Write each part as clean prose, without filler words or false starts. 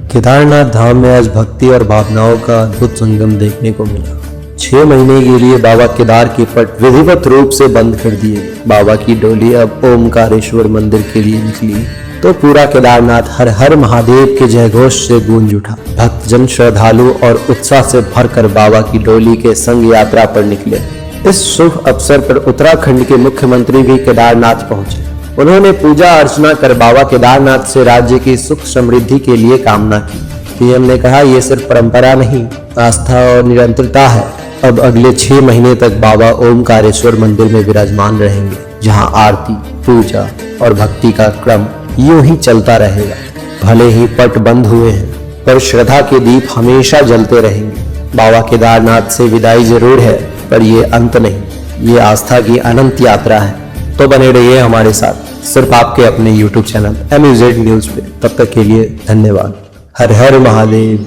केदारनाथ धाम में आज भक्ति और भावनाओं का अद्भुत संगम देखने को मिला। 6 महीने के लिए बाबा केदार के पट विधिवत रूप से बंद कर दिए। बाबा की डोली अब ओमकारेश्वर मंदिर के लिए निकली तो पूरा केदारनाथ हर हर महादेव के जयघोष से गूंज उठा। भक्तजन श्रद्धालु और उत्साह से भरकर बाबा की डोली के संग यात्रा पर निकले। इस शुभ अवसर पर उत्तराखंड के मुख्यमंत्री भी केदारनाथ पहुंचे। उन्होंने पूजा अर्चना कर बाबा केदारनाथ से राज्य की सुख समृद्धि के लिए कामना की। पीएम ने कहा, ये सिर्फ परंपरा नहीं, आस्था और निरंतरता है। अब अगले 6 महीने तक बाबा ओमकारेश्वर मंदिर में विराजमान रहेंगे, जहां आरती, पूजा और भक्ति का क्रम यूं ही चलता रहेगा। भले ही पट बंद हुए हैं, पर श्रद्धा के दीप हमेशा जलते रहेंगे। बाबा केदारनाथ से विदाई जरूर है, पर ये अंत नहीं, ये आस्था की अनंत यात्रा है। तो बने रहिए हमारे साथ, सिर्फ आपके अपने YouTube चैनल MUZ न्यूज पे। तब तक के लिए धन्यवाद। हर हर महादेव।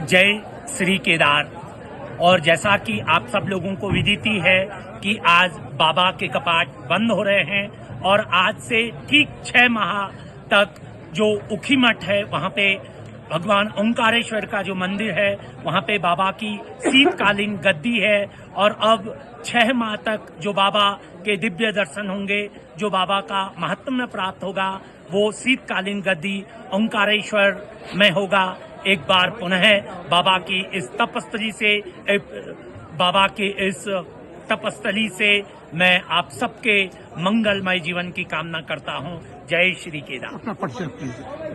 जय श्री केदार। और जैसा कि आप सब लोगों को विदिती है कि आज बाबा के कपाट बंद हो रहे हैं और आज से ठीक 6 माह तक जो उखीमठ है वहाँ पे भगवान ओंकारेश्वर का जो मंदिर है वहाँ पे बाबा की शीतकालीन गद्दी है। और अब 6 माह तक जो बाबा के दिव्य दर्शन होंगे, जो बाबा का महात्म्य प्राप्त होगा, वो शीतकालीन गद्दी ओंकारेश्वर में होगा। एक बार पुनः बाबा की इस तपस्थली से मैं आप सबके मंगलमय जीवन की कामना करता हूं। जय श्री केदार।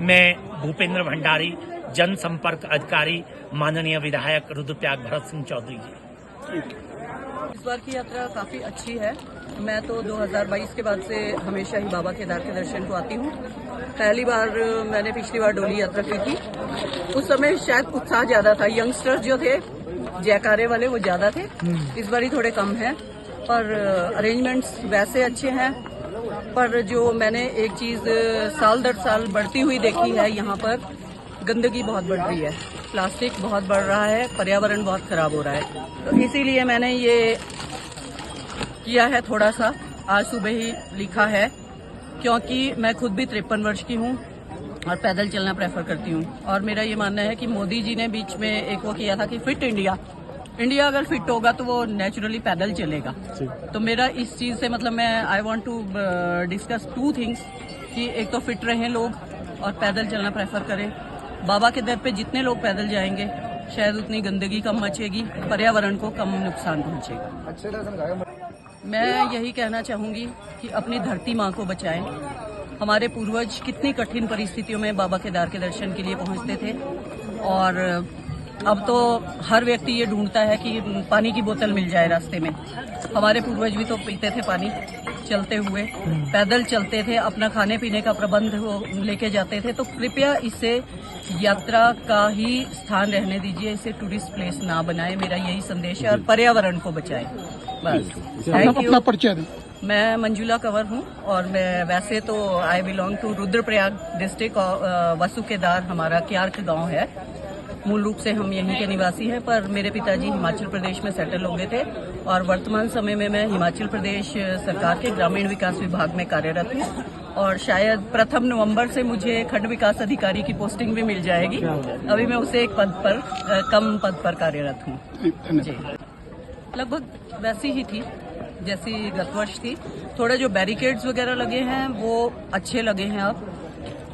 मैं भूपेंद्र भंडारी, जनसंपर्क अधिकारी, माननीय विधायक रुद्रप्रयाग भरत सिंह चौधरी जी। इस बार की यात्रा काफ़ी अच्छी है। मैं तो 2022 के बाद से हमेशा ही बाबा केदार के दर्शन को आती हूँ। पहली बार मैंने पिछली बार डोली यात्रा की थी, उस समय शायद उत्साह ज़्यादा था, यंगस्टर्स जो थे जयकारे वाले वो ज़्यादा थे। इस बार ही थोड़े कम हैं, पर अरेंजमेंट्स वैसे अच्छे हैं। पर जो मैंने एक चीज़ साल दर साल बढ़ती हुई देखी है, यहाँ पर गंदगी बहुत बढ़ रही है, प्लास्टिक बहुत बढ़ रहा है, पर्यावरण बहुत खराब हो रहा है। तो इसीलिए मैंने ये किया है, थोड़ा सा आज सुबह ही लिखा है, क्योंकि मैं खुद भी 53 वर्ष की हूँ और पैदल चलना प्रेफर करती हूँ। और मेरा ये मानना है कि मोदी जी ने बीच में एक वो किया था कि फिट इंडिया अगर फिट होगा तो वो नेचुरली पैदल चलेगा। तो मेरा इस चीज़ से मतलब मैं I want to discuss 2 things कि एक तो फिट रहें लोग और पैदल चलना प्रेफर करें। बाबा के दर पे जितने लोग पैदल जाएंगे शायद उतनी गंदगी कम मचेगी, पर्यावरण को कम नुकसान पहुंचेगा। मैं यही कहना चाहूँगी कि अपनी धरती माँ को बचाएं। हमारे पूर्वज कितनी कठिन परिस्थितियों में बाबा केदार के दर्शन के लिए पहुँचते थे, और अब तो हर व्यक्ति ये ढूंढता है कि पानी की बोतल मिल जाए रास्ते में। हमारे पूर्वज भी तो पीते थे पानी चलते हुए, पैदल चलते थे, अपना खाने पीने का प्रबंध वो लेके जाते थे। तो कृपया इसे यात्रा का ही स्थान रहने दीजिए, इसे टूरिस्ट प्लेस ना बनाएं। मेरा यही संदेश है, और पर्यावरण को बचाएं। बस, थैंक यू। मैं मंजुला कंवर हूँ और मैं वैसे तो I belong to Rudraprayag district, Vasu Kedar हमारा क्यार्क गांव है। मूल रूप से हम यहीं के निवासी हैं, पर मेरे पिताजी हिमाचल प्रदेश में सेटल हो गए थे और वर्तमान समय में मैं हिमाचल प्रदेश सरकार के ग्रामीण विकास विभाग में कार्यरत हूँ। और शायद 1 नवंबर से मुझे खंड विकास अधिकारी की पोस्टिंग भी मिल जाएगी। अभी मैं उसे एक कम पद पर कार्यरत हूँ जी। लगभग वैसी ही थी जैसी गत वर्ष थी। थोड़े जो बैरिकेड्स वगैरह लगे हैं वो अच्छे लगे हैं अब,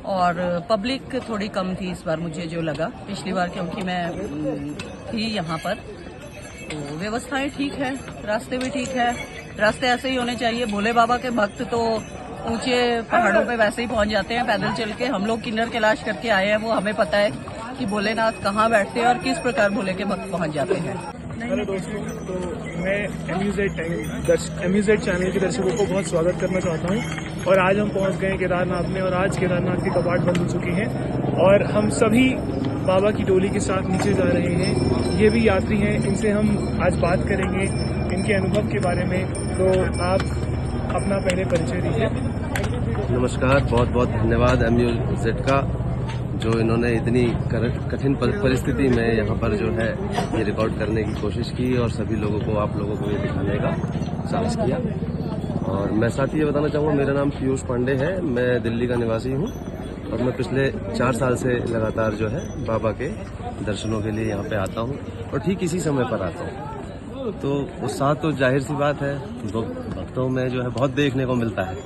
और पब्लिक थोड़ी कम थी इस बार मुझे जो लगा पिछली बार, क्योंकि मैं थी यहाँ पर। तो व्यवस्थाएं ठीक है, रास्ते भी ठीक है, रास्ते ऐसे ही होने चाहिए। भोले बाबा के भक्त तो ऊंचे पहाड़ों पे वैसे ही पहुंच जाते हैं पैदल चल के। हम लोग किन्नर कैलाश करके आए हैं, वो हमें पता है कि भोलेनाथ कहाँ बैठते हैं और किस प्रकार भोले के भक्त पहुंच जाते हैं। हेलो दोस्तों, तो मैं MUZ चैनल के दर्शकों को बहुत स्वागत करना चाहता हूं। और आज हम पहुंच गए केदारनाथ में, और आज केदारनाथ के कपाट बंद हो चुके हैं और हम सभी बाबा की डोली के साथ नीचे जा रहे हैं। ये भी यात्री हैं, इनसे हम आज बात करेंगे इनके अनुभव के बारे में। तो आप अपना पहले परिचय दीजिए। नमस्कार, बहुत बहुत धन्यवाद MUZ का, जो इन्होंने इतनी कठिन परिस्थिति में यहाँ पर जो है ये रिकॉर्ड करने की कोशिश की और सभी लोगों को, आप लोगों को ये दिखाने का साहस किया। और मैं साथ ही ये बताना चाहूँगा, मेरा नाम पीयूष पांडे है, मैं दिल्ली का निवासी हूँ और मैं पिछले 4 साल से लगातार जो है बाबा के दर्शनों के लिए यहाँ पे आता हूँ और ठीक इसी समय पर आता हूँ। तो उत्साह तो जाहिर सी बात है, भक्तों में जो है बहुत देखने को मिलता है,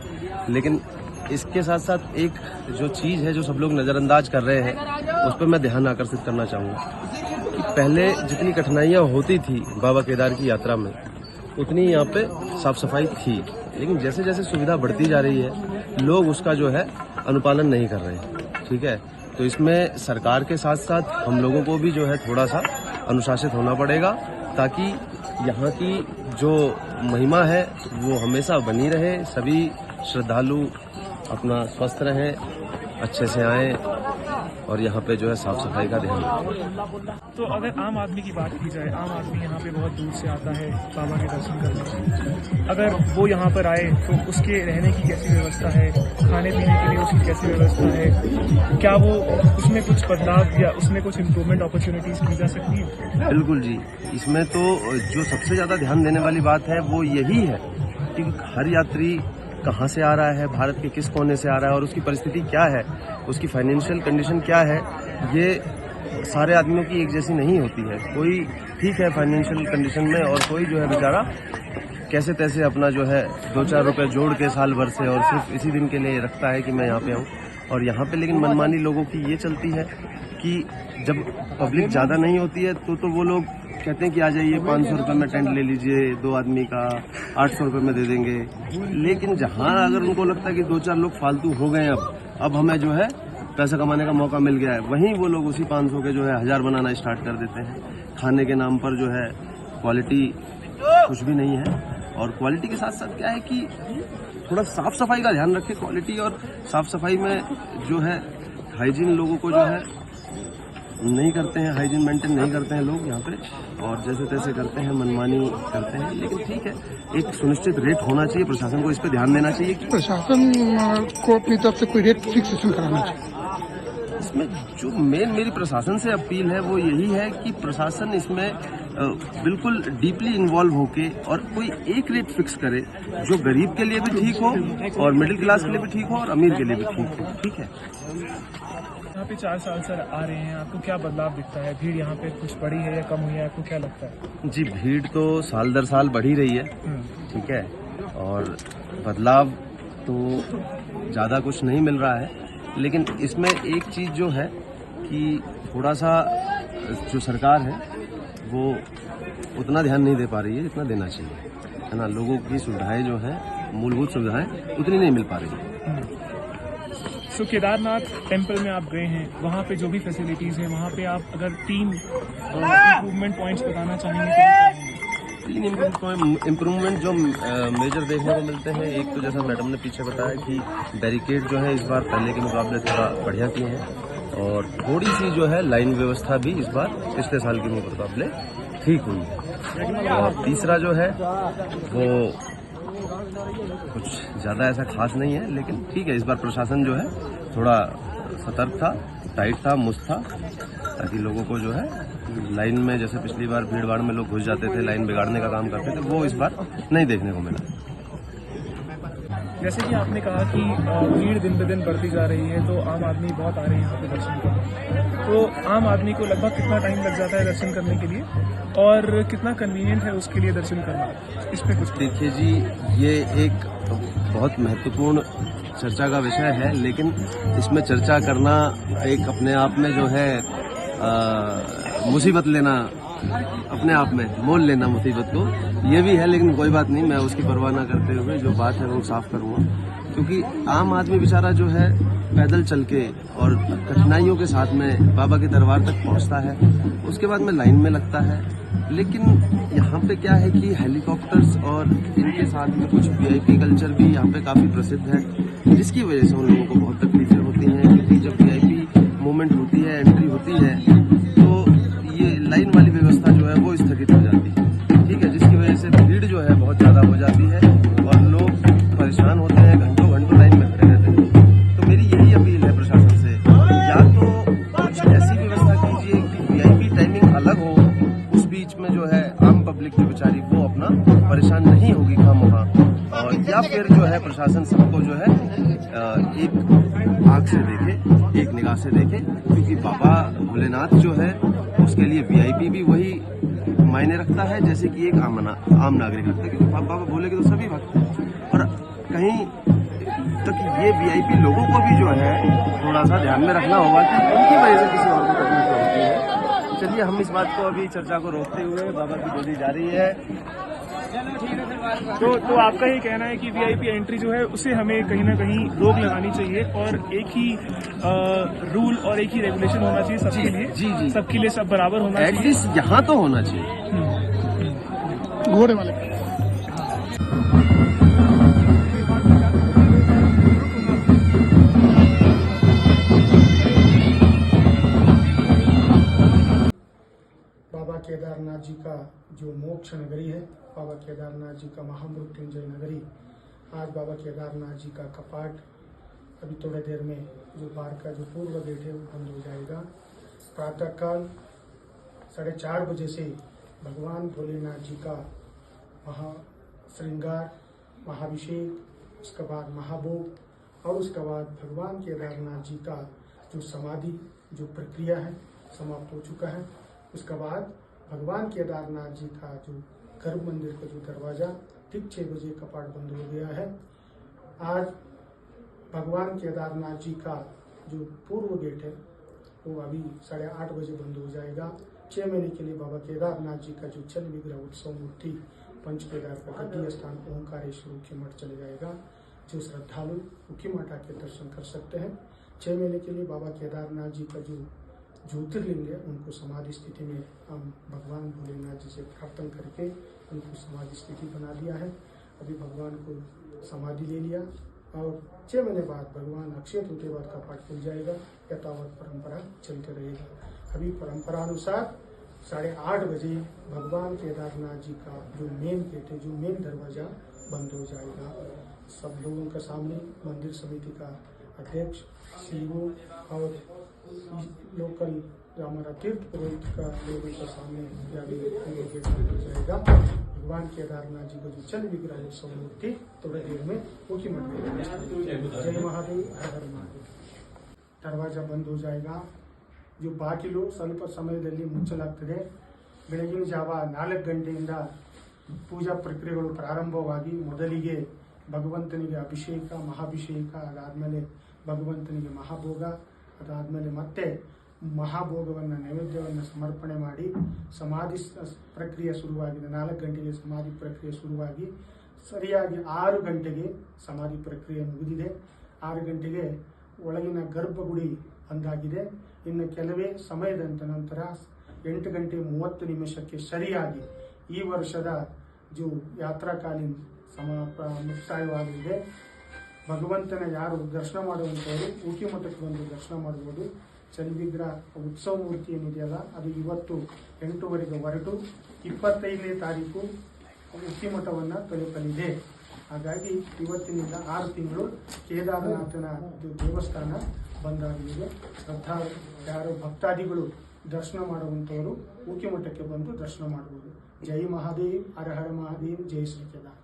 लेकिन इसके साथ साथ एक जो चीज़ है जो सब लोग नज़रअंदाज कर रहे हैं, उस पर मैं ध्यान आकर्षित करना चाहूँगा कि पहले जितनी कठिनाइयाँ होती थी बाबा केदार की यात्रा में, उतनी यहाँ पे साफ सफाई थी, लेकिन जैसे जैसे सुविधा बढ़ती जा रही है लोग उसका जो है अनुपालन नहीं कर रहे हैं। ठीक है, तो इसमें सरकार के साथ साथ हम लोगों को भी जो है थोड़ा सा अनुशासित होना पड़ेगा, ताकि यहाँ की जो महिमा है वो हमेशा बनी रहे, सभी श्रद्धालु अपना स्वस्थ रहें, अच्छे से आएँ और यहाँ पे जो है साफ सफाई का ध्यान रखें। तो अगर आम आदमी की बात की जाए, आम आदमी यहाँ पे बहुत दूर से आता है बाबा के दर्शन करने। अगर वो यहाँ पर आए तो उसके रहने की कैसी व्यवस्था है, खाने पीने के लिए उसकी कैसी व्यवस्था है, क्या वो उसमें कुछ बदलाव या उसमें कुछ इम्प्रूवमेंट अपॉर्चुनिटीज की जा सकती है? बिल्कुल जी, इसमें तो जो सबसे ज़्यादा ध्यान देने वाली बात है वो यही है कि हर यात्री कहाँ से आ रहा है, भारत के किस कोने से आ रहा है और उसकी परिस्थिति क्या है, उसकी फाइनेंशियल कंडीशन क्या है। ये सारे आदमियों की एक जैसी नहीं होती है। कोई ठीक है फाइनेंशियल कंडीशन में और कोई जो है बेचारा कैसे तैसे अपना जो है 2-4 रुपए जोड़ के साल भर से और सिर्फ इसी दिन के लिए रखता है कि मैं यहाँ पे आऊँ। और यहाँ पे लेकिन मनमानी लोगों की ये चलती है कि जब पब्लिक ज़्यादा नहीं होती है तो वो लोग कहते हैं कि आ जाइए 500 रुपये में टेंट ले लीजिए, 2 आदमी का 800 रुपये में दे देंगे। लेकिन जहाँ अगर उनको लगता है कि 2-4 लोग फालतू हो गए, अब हमें जो है पैसा कमाने का मौका मिल गया है, वहीं वो लोग उसी 500 के जो है 1000 बनाना स्टार्ट कर देते हैं। खाने के नाम पर जो है क्वालिटी कुछ भी नहीं है, और क्वालिटी के साथ साथ क्या है कि थोड़ा साफ सफाई का ध्यान रखें। क्वालिटी और साफ सफाई में जो है हाइजीन लोगों को जो है नहीं करते हैं, हाइजीन मेंटेन नहीं करते हैं लोग यहाँ पे, और जैसे तैसे करते हैं, मनमानी करते हैं। लेकिन ठीक है, एक सुनिश्चित रेट होना चाहिए, प्रशासन को इस पे ध्यान देना चाहिए कि प्रशासन को अपनी तरफ से कोई रेट फिक्सेशन कराना चाहिए। इसमें जो मेरी प्रशासन से अपील है वो यही है कि प्रशासन इसमें बिल्कुल डीपली इन्वॉल्व होके और कोई एक रेट फिक्स करे जो गरीब के लिए भी ठीक हो और मिडिल क्लास के लिए भी ठीक हो और अमीर के लिए भी ठीक हो। ठीक है, यहाँ पे 4 साल से आ रहे हैं, आपको क्या बदलाव दिखता है? भीड़ यहाँ पे कुछ बढ़ी है या कम हुई है, आपको क्या लगता है? जी, भीड़ तो साल दर साल बढ़ ही रही है। ठीक है, और बदलाव तो ज़्यादा कुछ नहीं मिल रहा है, लेकिन इसमें एक चीज़ जो है कि थोड़ा सा जो सरकार है वो उतना ध्यान नहीं दे पा रही है जितना देना चाहिए, है ना। लोगों की सुविधाएं जो हैं, मूलभूत सुविधाएं उतनी नहीं मिल पा रही है। सो केदारनाथ टेम्पल में आप गए हैं, वहाँ पे जो भी फैसिलिटीज़ हैं, वहाँ पे आप अगर 3 इम्प्रूवमेंट पॉइंट्स बताना चाहेंगे तो 3 इम्प्रूवमेंट जो मेजर देखने को मिलते हैं, एक तो जैसा मैडम ने पीछे बताया कि बैरिकेड जो है इस बार पहले के मुकाबले थोड़ा बढ़िया किए हैं, और थोड़ी सी जो है लाइन व्यवस्था भी इस बार पिछले साल के मुकाबले ठीक हुई है। और तीसरा जो है वो कुछ ज़्यादा ऐसा खास नहीं है, लेकिन ठीक है, इस बार प्रशासन जो है थोड़ा सतर्क था, टाइट था, मुस्त था, ताकि लोगों को जो है लाइन में, जैसे पिछली बार भीड़ भाड़ में लोग घुस जाते थे, लाइन बिगाड़ने का काम करते थे, वो इस बार नहीं देखने को मिला। जैसे कि आपने कहा कि भीड़ दिन ब दिन बढ़ती जा रही है, तो आम आदमी बहुत आ रहे हैं यहाँ पे दर्शन करने, तो आम आदमी को लगभग कितना टाइम लग जाता है दर्शन करने के लिए, और कितना कन्वीनियंट है उसके लिए दर्शन करना, इस पे कुछ? देखिए जी, ये एक बहुत महत्वपूर्ण चर्चा का विषय है, लेकिन इसमें चर्चा करना एक अपने आप में जो है मुसीबत लेना, अपने आप में मोल लेना मुसीबत को, ये भी है। लेकिन कोई बात नहीं, मैं उसकी परवाह ना करते हुए जो बात है वो साफ करूँगा, क्योंकि आम आदमी बेचारा जो है पैदल चल के और कठिनाइयों के साथ में बाबा के दरबार तक पहुंचता है, उसके बाद में लाइन में लगता है। लेकिन यहाँ पे क्या है कि हेलीकॉप्टर्स और इनके साथ में कुछ वीआईपी कल्चर भी यहाँ पे काफ़ी प्रसिद्ध है, जिसकी वजह से उन लोगों को बहुत तकलीफें होती हैं, क्योंकि जब वीआईपी मूवमेंट होती है, एंट्री होती है, तो ये लाइन वाली व्यवस्था जो है वो स्थगित हो जाती है। ठीक है, जिसकी वजह से भीड़ जो है बहुत ज़्यादा हो जाती है और लोग परेशान होते हैं, घंटों घंटों लाइन में खड़े रहते हैं। तो मेरी यही अपील है प्रशासन से, या तो कुछ ऐसी व्यवस्था कीजिए कि वीआईपी टाइमिंग अलग हो, उस बीच में जो है आम पब्लिक जो बेचारी वो अपना परेशान नहीं होगी खामोखा, और या फिर जो है प्रशासन सबको जो है एक आंख से देखे, एक निगाह से देखे, क्योंकि बाबा भोलेनाथ जो है उसके लिए वीआईपी भी वही मायने रखता है जैसे कि एक आम नागरिक रखता है, क्योंकि बाबा भोले के तो सभी भक्त हैं। और कहीं तक ये वीआईपी लोगों को भी जो है थोड़ा सा ध्यान में रखना होगा कि उनकी वजह से किसी और को तकलीफ होती है। चलिए हम इस बात को अभी चर्चा को रोकते हुए बाबा की डोली जा रही है। तो आपका ये कहना है कि वीआईपी एंट्री जो है उसे हमें कहीं ना कहीं रोक लगानी चाहिए और एक ही रूल और एक ही रेगुलेशन होना चाहिए सबके लिए। जी। सबके लिए सब बराबर होना चाहिए। एटलीस्ट यहाँ तो होना चाहिए। घोड़े वाले बाबा केदारनाथ जी का जो मोक्ष नगरी है, बाबा केदारनाथ जी का महामृत्युंजय नगरी, आज बाबा केदारनाथ जी का कपाट अभी थोड़ी देर में जो बाहर का जो पूर्व गेट है वो बंद हो जाएगा। प्रातःकाल 4:30 बजे से भगवान भोलेनाथ जी का महाश्रृंगार, महाभिषेक, उसके बाद महाभोग और उसके बाद भगवान केदारनाथ जी का जो समाधि जो प्रक्रिया है समाप्त हो चुका है। उसके बाद भगवान केदारनाथ जी का जो गर्भ मंदिर का जो दरवाजा ठीक 6 बजे कपाट बंद हो गया है। आज भगवान केदारनाथ जी का जो पूर्व गेट है वो अभी 8:30 बजे बंद हो जाएगा। 6 महीने के लिए बाबा केदारनाथ जी का जो चल विग्रह उत्सव मूर्ति पंच केदार का गद्दी स्थान ओंकारेश्वर उखी मठ चले जाएगा, जो श्रद्धालु उखी मठ आके दर्शन कर सकते हैं। 6 महीने के लिए बाबा केदारनाथ जी का जो ज्योतिर्लिंग है उनको समाधि स्थिति में हम भगवान भोलेनाथ जी से प्रार्थना करके उनको समाधि स्थिति बना दिया है। अभी भगवान को समाधि ले लिया और 6 महीने बाद भगवान अक्षय तृतीया बाद कपाट खुल जाएगा। यथावत परंपरा चलते रहेगा। अभी परंपरा अनुसार 8:30 बजे भगवान केदारनाथ जी का जो मेन गेट है, जो मेन दरवाजा बंद हो जाएगा। सब लोगों के सामने मंदिर समिति का अध्यक्ष, सीईओ और लोकल जो हमारा तीर्थ पुरोहित का लोगों के सामने गेट बंद हो जाएगा। भगवान केदारनाथ जी को जो चल विग्रह उत्सव मूर्ति थोड़ी देर में उखी मठ में जय महादेव हर हर महादेव दरवाजा बंद हो जाएगा। जो ಬಾಗಿಲು ಸ್ವಲ್ಪ ಸಮಯದಲ್ಲಿ ಮುಚ್ಚಲಾಗ್ತದೆ। ಬೆಳಗಿನ ಜಾವ 4 ಗಂಟೆಯಿಂದ ಪೂಜಾ ಪ್ರಕ್ರಿಯೆಗಳು ಪ್ರಾರಂಭವಾಗಿ ಮೊದಲಿಗೆ ಭಗವಂತನಿಗೆ ಅಭಿಷೇಕ, ಮಹಾಭಿಷೇಕ, ಅದಾದಮೇಲೆ ಭಗವಂತನಿಗೆ ಮಹಾಭೋಗ, ಅದಾದಮೇಲೆ ಮತ್ತೆ ಮಹಾಭೋಗವನ್ನು ನೈವೇದ್ಯವನ್ನು ಸಮರ್ಪಣೆ ಮಾಡಿ ಸಮಾಧಿ ಪ್ರಕ್ರಿಯೆ ಶುರುವಾಗಿದೆ। 4 ಗಂಟೆಗೆ ಸಮಾಧಿ ಪ್ರಕ್ರಿಯೆ ಶುರುವಾಗಿ ಸರಿಯಾಗಿ 6 ಗಂಟೆಗೆ ಸಮಾಧಿ ಪ್ರಕ್ರಿಯೆ ಮುಗಿದಿದೆ। 6 ಗಂಟೆಗೆ ಒಳಗಿನ ಗರ್ಭಗುಡಿ ಬಂದಾಗಿದೆ। ಇನ್ನು ಕೆಲವೇ ಸಮಯದ ನಂತರ 8:30 ಸರಿಯಾಗಿ ಈ ವರ್ಷದ जो ಯಾತ್ರಾಕಾಲೀನ ಮುಕ್ತಾಯವಾಗಲಿದೆ। ಭಗವಂತನ ಯಾರು ದರ್ಶನ ಮಾಡುವಂಥವರು ಊಟಿ ಮಠಕ್ಕೆ ಬಂದು ದರ್ಶನ ಮಾಡಬಹುದು। ಚಲವಿಗ್ರಹ ಉತ್ಸವ ಮೂರ್ತಿ ಏನಿದೆಯಲ್ಲ ಅದು ಇವತ್ತು 8:30 ಹೊರಟು 25ನೇ ತಾರೀಕು ಊಟಿ ಮಠವನ್ನು ತಲುಪಲಿದೆ। ಹಾಗಾಗಿ ಇವತ್ತಿನಿಂದ 6 ತಿಂಗಳು ಕೇದಾರನಾಥನ ದೇವಸ್ಥಾನ ಬಂದಾಗಲಿದೆ। ಶ್ರದ್ಧಾ ಯಾರು ಭಕ್ತಾದಿಗಳು ದರ್ಶನ ಮಾಡುವಂಥವರು ಊಟಿ ಮಠಕ್ಕೆ ಬಂದು ದರ್ಶನ ಮಾಡಬಹುದು। जय महादेव, हर हर महादेव, जय श्री केदार।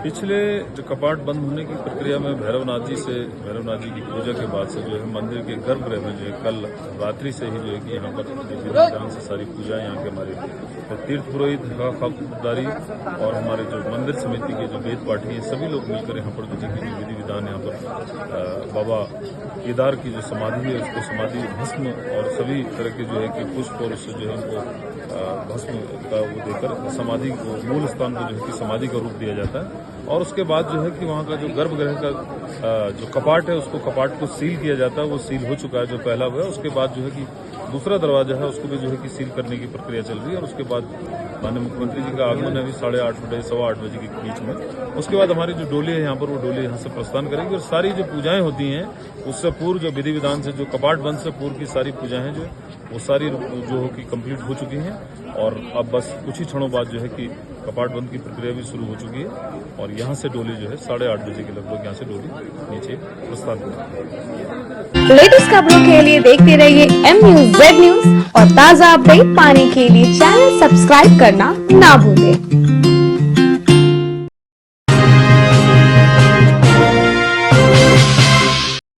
पिछले जो कपाट बंद होने की प्रक्रिया में भैरवनाथ जी की पूजा के बाद से जो है मंदिर के गर्भगृह में जो है कल रात्रि से ही जो है कि यहाँ पर विधि विधान से सारी पूजा यहाँ के हमारे तीर्थ पुरोहित खाकदारी और हमारे जो मंदिर समिति के जो वेद पाठी हैं सभी लोग मिलकर यहाँ पर जो विधि विधान यहाँ पर बाबा केदार की जो समाधि है उसको समाधि भस्म और सभी तरह के जो है कि पुष्प और उससे जो है उनको भस्म का वो देकर समाधि को मूल स्थान को जो है कि समाधि का रूप दिया जाता है। और उसके बाद जो है कि वहाँ का जो गर्भगृह का जो कपाट है उसको कपाट को सील किया जाता है। वो सील हो चुका है जो पहला हुआ है। उसके बाद जो है कि दूसरा दरवाजा है उसको भी जो है कि सील करने की प्रक्रिया चल रही है। और उसके बाद माननीय मुख्यमंत्री जी का आगमन है अभी 8:30 बजे 8:15 बजे के बीच में। उसके बाद हमारी जो डोली है यहाँ पर वो डोली यहाँ से प्रस्थान करेगी और सारी जो पूजाएं होती हैं उससे पूर्व जो विधि विधान से जो कपाट बंद से पूर्व की सारी पूजाएं जो वो सारी जो कि कंप्लीट हो चुकी हैं। और अब बस कुछ ही क्षणों बाद जो है कि कपाट बंद की प्रक्रिया भी शुरू हो चुकी है और यहाँ से डोली जो है 8:30 बजे के लगभग यहाँ से डोली नीचे प्रस्थान करेगी। लेटेस्ट खबरों के लिए देखते रहिए MUZ न्यूज और ताज़ा अपडेट पाने के लिए चैनल सब्सक्राइब करना ना भूलें।